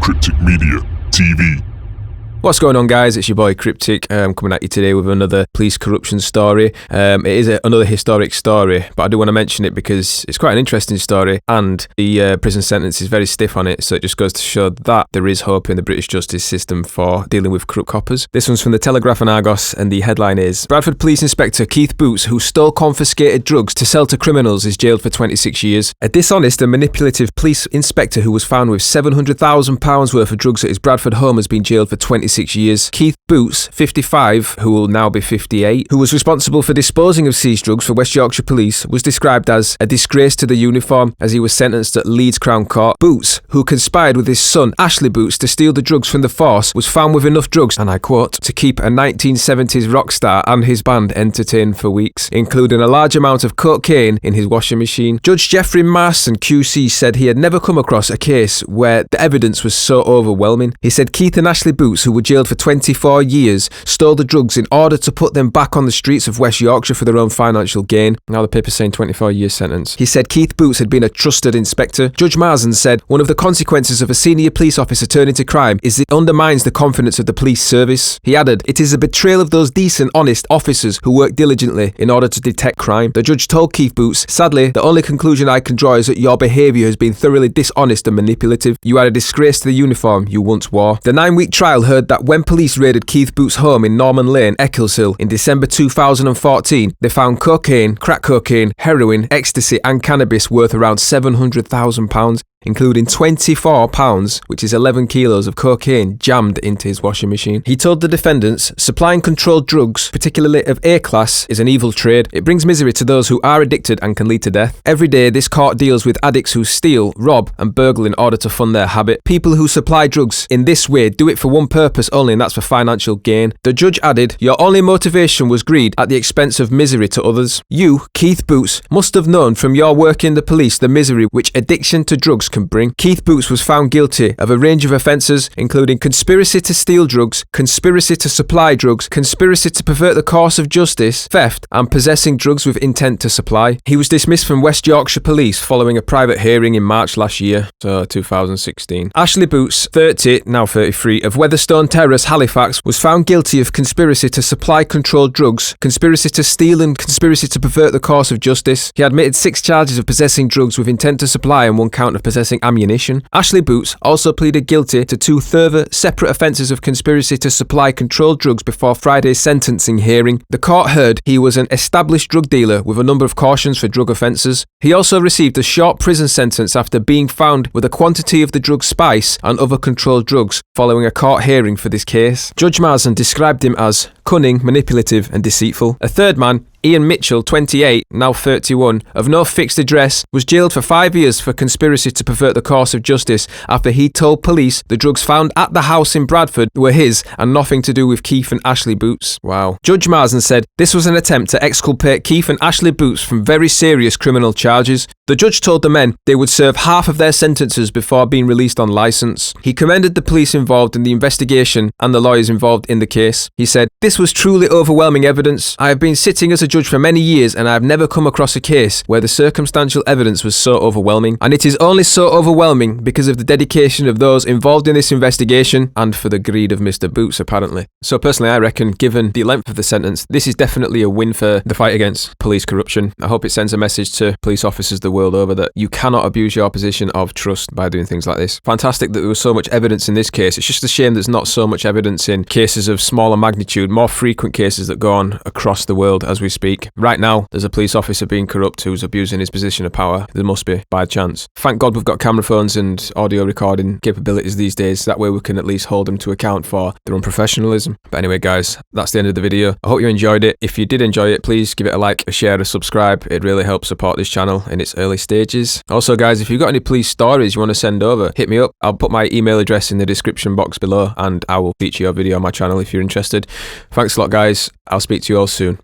Cryptic Media TV. What's going on, guys? It's your boy Cryptic coming at you today with another police corruption story. It is another historic story, but I do want to mention it because it's quite an interesting story and the prison sentence is very stiff on it, so it just goes to show that there is hope in the British justice system for dealing with corrupt coppers. This one's from the Telegraph and Argos, and the headline is: Bradford Police Inspector Keith Boots, who stole confiscated drugs to sell to criminals, is jailed for 26 years. A dishonest and manipulative police inspector who was found with £700,000 worth of drugs at his Bradford home has been jailed for 26 years. Keith Boots, 55, who will now be 58, who was responsible for disposing of seized drugs for West Yorkshire Police, was described as a disgrace to the uniform as he was sentenced at Leeds Crown Court. Boots, who conspired with his son Ashley Boots to steal the drugs from the force, was found with enough drugs, and I quote, to keep a 1970s rock star and his band entertained for weeks, including a large amount of cocaine in his washing machine. Judge Jeffrey Marston QC said he had never come across a case where the evidence was so overwhelming. He said Keith and Ashley Boots, who were jailed for 24 years, stole the drugs in order to put them back on the streets of West Yorkshire for their own financial gain. Now the paper's saying 24-year sentence. He said Keith Boots had been a trusted inspector. Judge Marsden said one of the consequences of a senior police officer turning to crime is it undermines the confidence of the police service. He added, it is a betrayal of those decent, honest officers who work diligently in order to detect crime. The judge told Keith Boots, sadly, the only conclusion I can draw is that your behaviour has been thoroughly dishonest and manipulative. You are a disgrace to the uniform you once wore. The 9-week trial heard that when police raided Keith Boots' home in Norman Lane, Eccleshill, in December 2014, they found cocaine, crack cocaine, heroin, ecstasy and cannabis worth around £700,000. Including £24, which is 11 kilos of cocaine jammed into his washing machine. He told the defendants, supplying controlled drugs, particularly of A class, is an evil trade. It brings misery to those who are addicted and can lead to death. Every day, this court deals with addicts who steal, rob and burgle in order to fund their habit. People who supply drugs in this way do it for one purpose only, and that's for financial gain. The judge added, your only motivation was greed at the expense of misery to others. You, Keith Boots, must have known from your work in the police the misery which addiction to drugs can bring. Keith Boots was found guilty of a range of offences, including conspiracy to steal drugs, conspiracy to supply drugs, conspiracy to pervert the course of justice, theft, and possessing drugs with intent to supply. He was dismissed from West Yorkshire Police following a private hearing in March last year, so 2016. Ashley Boots, 30, now 33, of Weatherstone Terrace, Halifax, was found guilty of conspiracy to supply controlled drugs, conspiracy to steal and conspiracy to pervert the course of justice. He admitted 6 charges of possessing drugs with intent to supply and 1 count of possessing ammunition. Ashley Boots also pleaded guilty to 2 further separate offences of conspiracy to supply controlled drugs before Friday's sentencing hearing. The court heard he was an established drug dealer with a number of cautions for drug offences. He also received a short prison sentence after being found with a quantity of the drug spice and other controlled drugs following a court hearing for this case. Judge Marsden described him as cunning, manipulative and deceitful. A third man, Ian Mitchell, 28, now 31, of no fixed address, was jailed for 5 years for conspiracy to pervert the course of justice after he told police the drugs found at the house in Bradford were his and nothing to do with Keith and Ashley Boots. Wow. Judge Marsden said this was an attempt to exculpate Keith and Ashley Boots from very serious criminal charges. The judge told the men they would serve half of their sentences before being released on licence. He commended the police involved in the investigation and the lawyers involved in the case. He said, this was truly overwhelming evidence. I have been sitting as a judge for many years and I have never come across a case where the circumstantial evidence was so overwhelming. And it is only so overwhelming because of the dedication of those involved in this investigation and for the greed of Mr. Boots, apparently. So personally, I reckon, given the length of the sentence, this is definitely a win for the fight against police corruption. I hope it sends a message to police officers the world over that you cannot abuse your position of trust by doing things like this. Fantastic that there was so much evidence in this case. It's just a shame there's not so much evidence in cases of smaller magnitude, more frequent cases that go on across the world as we speak. Right now, there's a police officer being corrupt who's abusing his position of power. There must be, by chance. Thank God we've got camera phones and audio recording capabilities these days. That way we can at least hold them to account for their unprofessionalism. But anyway, guys, that's the end of the video. I hope you enjoyed it. If you did enjoy it, please give it a like, a share, a subscribe. It really helps support this channel in its early stages. Also, guys, if you've got any police stories you want to send over, hit me up. I'll put my email address in the description box below and I will feature your video on my channel if you're interested. Thanks a lot, guys. I'll speak to you all soon.